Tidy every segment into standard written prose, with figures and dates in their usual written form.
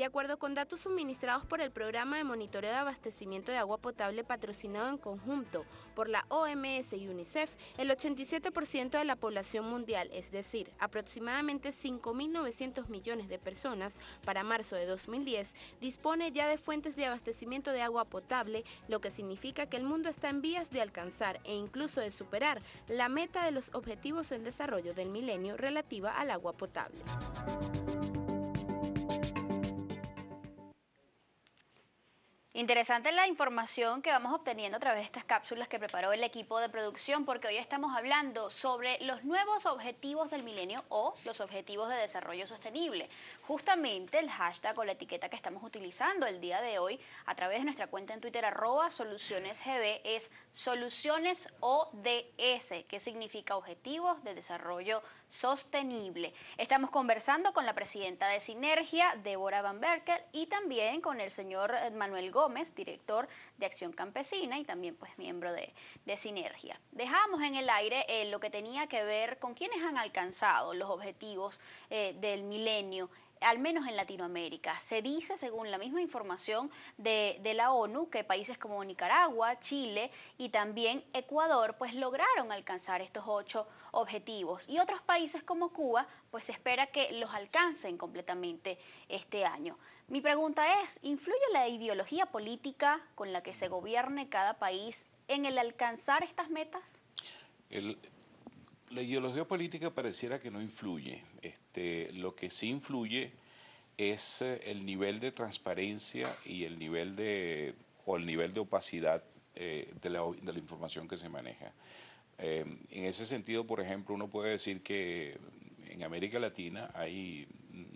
De acuerdo con datos suministrados por el Programa de Monitoreo de Abastecimiento de Agua Potable patrocinado en conjunto por la OMS y UNICEF, el 87% de la población mundial, es decir, aproximadamente 5.900 millones de personas para marzo de 2010, dispone ya de fuentes de abastecimiento de agua potable, lo que significa que el mundo está en vías de alcanzar e incluso de superar la meta de los Objetivos del Desarrollo del Milenio relativa al agua potable. Interesante la información que vamos obteniendo a través de estas cápsulas que preparó el equipo de producción, porque hoy estamos hablando sobre los nuevos objetivos del milenio o los objetivos de desarrollo sostenible. Justamente el hashtag o la etiqueta que estamos utilizando el día de hoy a través de nuestra cuenta en Twitter @solucionesgb es Soluciones ODS, que significa Objetivos de Desarrollo Sostenible. Estamos conversando con la presidenta de Sinergia, Débora Van Berkel, y también con el señor Manuel Gómez, director de Acción Campesina y también pues miembro de Sinergia. Dejamos en el aire lo que tenía que ver con quienes han alcanzado los objetivos del milenio, al menos en Latinoamérica. Se dice, según la misma información de la ONU, que países como Nicaragua, Chile y también Ecuador pues lograron alcanzar estos 8 objetivos, y otros países como Cuba pues se espera que los alcancen completamente este año. Mi pregunta es, ¿influye la ideología política con la que se gobierne cada país en el alcanzar estas metas? La ideología política pareciera que no influye. Lo que sí influye es el nivel de transparencia y el nivel de opacidad de la información que se maneja. En ese sentido, por ejemplo, uno puede decir que en América Latina hay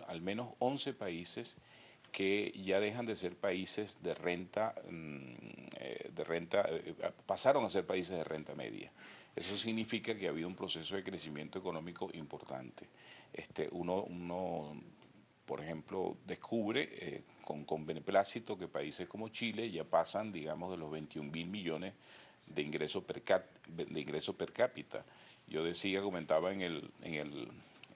al menos 11 países que ya dejan de ser países de renta, pasaron a ser países de renta media. Eso significa que ha habido un proceso de crecimiento económico importante. Uno por ejemplo, descubre con beneplácito que países como Chile ya pasan, digamos, de los 21.000 millones de ingreso per cápita. Yo comentaba en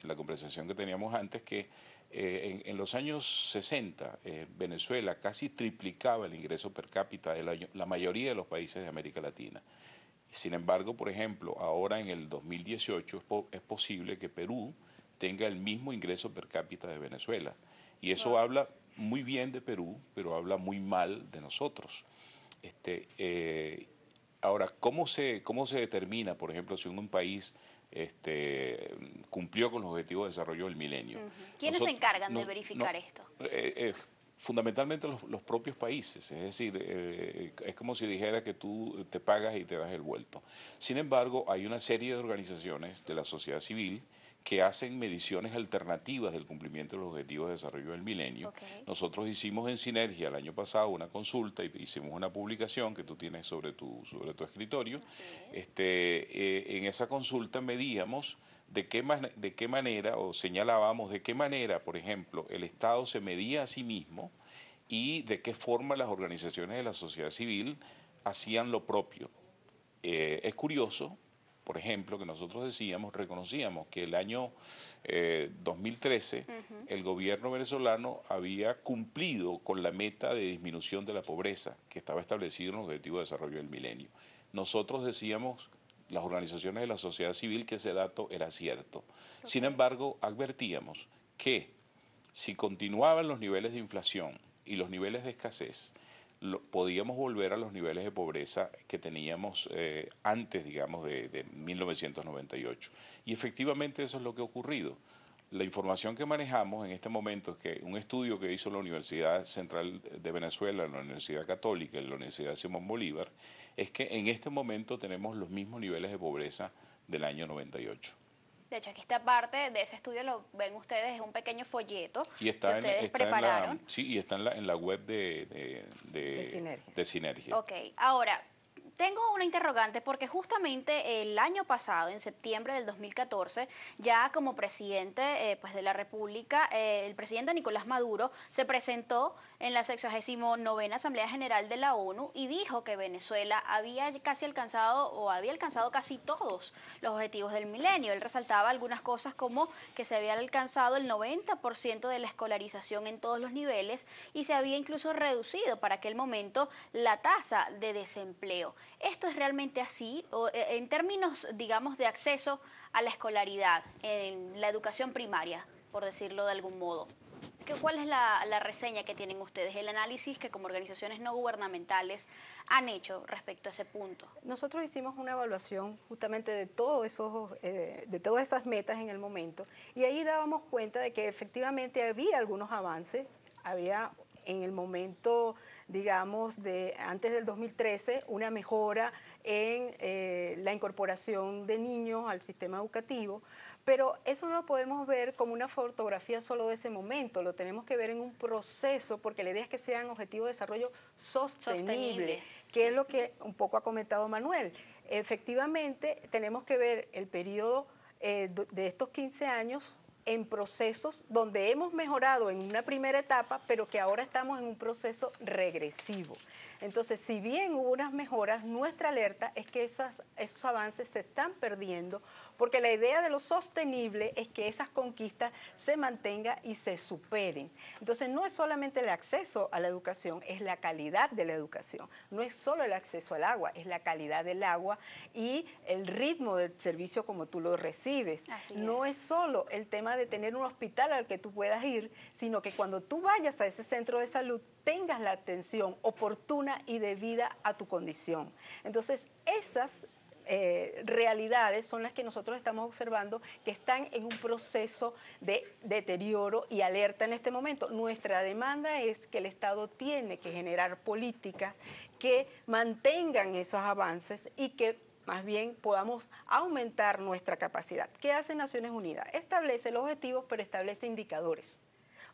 la conversación que teníamos antes que en los años 60 Venezuela casi triplicaba el ingreso per cápita de la mayoría de los países de América Latina. Sin embargo, por ejemplo, ahora en el 2018 es posible que Perú tenga el mismo ingreso per cápita de Venezuela. Y eso habla muy bien de Perú, pero habla muy mal de nosotros. Ahora, ¿cómo se determina, por ejemplo, si un país cumplió con los objetivos de desarrollo del milenio? ¿Quiénes se encargan de verificar esto? Fundamentalmente los propios países, es decir, es como si dijera que tú te pagas y te das el vuelto. Sin embargo, hay una serie de organizaciones de la sociedad civil que hacen mediciones alternativas del cumplimiento de los objetivos de desarrollo del milenio. Nosotros hicimos en Sinergia el año pasado una consulta y hicimos una publicación que tú tienes sobre tu escritorio. En esa consulta medíamos de qué manera, o señalábamos de qué manera, por ejemplo, el Estado se medía a sí mismo y de qué forma las organizaciones de la sociedad civil hacían lo propio. Es curioso, por ejemplo, que nosotros reconocíamos que el año 2013 el gobierno venezolano había cumplido con la meta de disminución de la pobreza que estaba establecido en los Objetivos de Desarrollo del Milenio. Nosotros decíamos, las organizaciones de la sociedad civil, que ese dato era cierto. Sin embargo, advertíamos que si continuaban los niveles de inflación y los niveles de escasez, podíamos volver a los niveles de pobreza que teníamos antes, digamos, de 1998. Y efectivamente eso es lo que ha ocurrido. La información que manejamos en este momento es que un estudio que hizo la Universidad Central de Venezuela, la Universidad Católica y la Universidad Simón Bolívar, es que en este momento tenemos los mismos niveles de pobreza del año 98. De hecho, aquí está parte de ese estudio, lo ven ustedes, es un pequeño folleto y que ustedes prepararon. Sí, y está en la web de Sinergia. Ok, ahora, Tengo una interrogante porque justamente el año pasado, en septiembre del 2014, ya como presidente pues de la República, el presidente Nicolás Maduro se presentó en la 69ª Asamblea General de la ONU y dijo que Venezuela había alcanzado casi todos los objetivos del milenio. Él resaltaba algunas cosas como que se había alcanzado el 90% de la escolarización en todos los niveles y se había incluso reducido para aquel momento la tasa de desempleo. ¿Esto es realmente así? O, en términos, digamos, de acceso a la escolaridad, en la educación primaria, por decirlo de algún modo. ¿Cuál es la reseña que tienen ustedes, el análisis que como organizaciones no gubernamentales han hecho respecto a ese punto? Nosotros hicimos una evaluación justamente de todas esas metas en el momento y ahí dábamos cuenta de que efectivamente había algunos avances, había en el momento, digamos, de antes del 2013, una mejora en la incorporación de niños al sistema educativo, pero eso no lo podemos ver como una fotografía solo de ese momento, lo tenemos que ver en un proceso, porque la idea es que sean objetivos de desarrollo sostenibles, que es lo que un poco ha comentado Manuel. Efectivamente, tenemos que ver el periodo de estos 15 años en procesos donde hemos mejorado en una primera etapa, pero que ahora estamos en un proceso regresivo. Entonces, si bien hubo unas mejoras, nuestra alerta es que esos avances se están perdiendo, porque la idea de lo sostenible es que esas conquistas se mantengan y se superen. Entonces, no es solamente el acceso a la educación, es la calidad de la educación. No es solo el acceso al agua, es la calidad del agua y el ritmo del servicio como tú lo recibes. No es solo el tema de tener un hospital al que tú puedas ir, sino que cuando tú vayas a ese centro de salud tengas la atención oportuna y debida a tu condición. Entonces, esas realidades son las que nosotros estamos observando que están en un proceso de deterioro y alerta en este momento. Nuestra demanda es que el Estado tiene que generar políticas que mantengan esos avances y que más bien podamos aumentar nuestra capacidad. ¿Qué hace Naciones Unidas? Establece los objetivos, pero establece indicadores.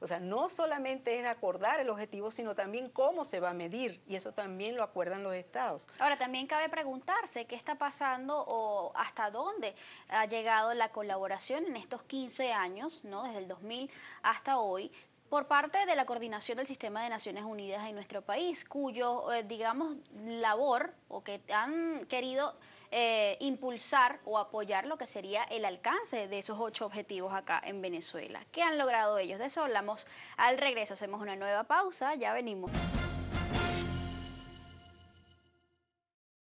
O sea, no solamente es acordar el objetivo, sino también cómo se va a medir, y eso también lo acuerdan los estados. Ahora, también cabe preguntarse qué está pasando o hasta dónde ha llegado la colaboración en estos 15 años, ¿no? Desde el 2000 hasta hoy, por parte de la coordinación del sistema de Naciones Unidas en nuestro país, cuyo, digamos, labor o que han querido impulsar o apoyar lo que sería el alcance de esos 8 objetivos acá en Venezuela. ¿Qué han logrado ellos? De eso hablamos al regreso. Hacemos una nueva pausa, ya venimos.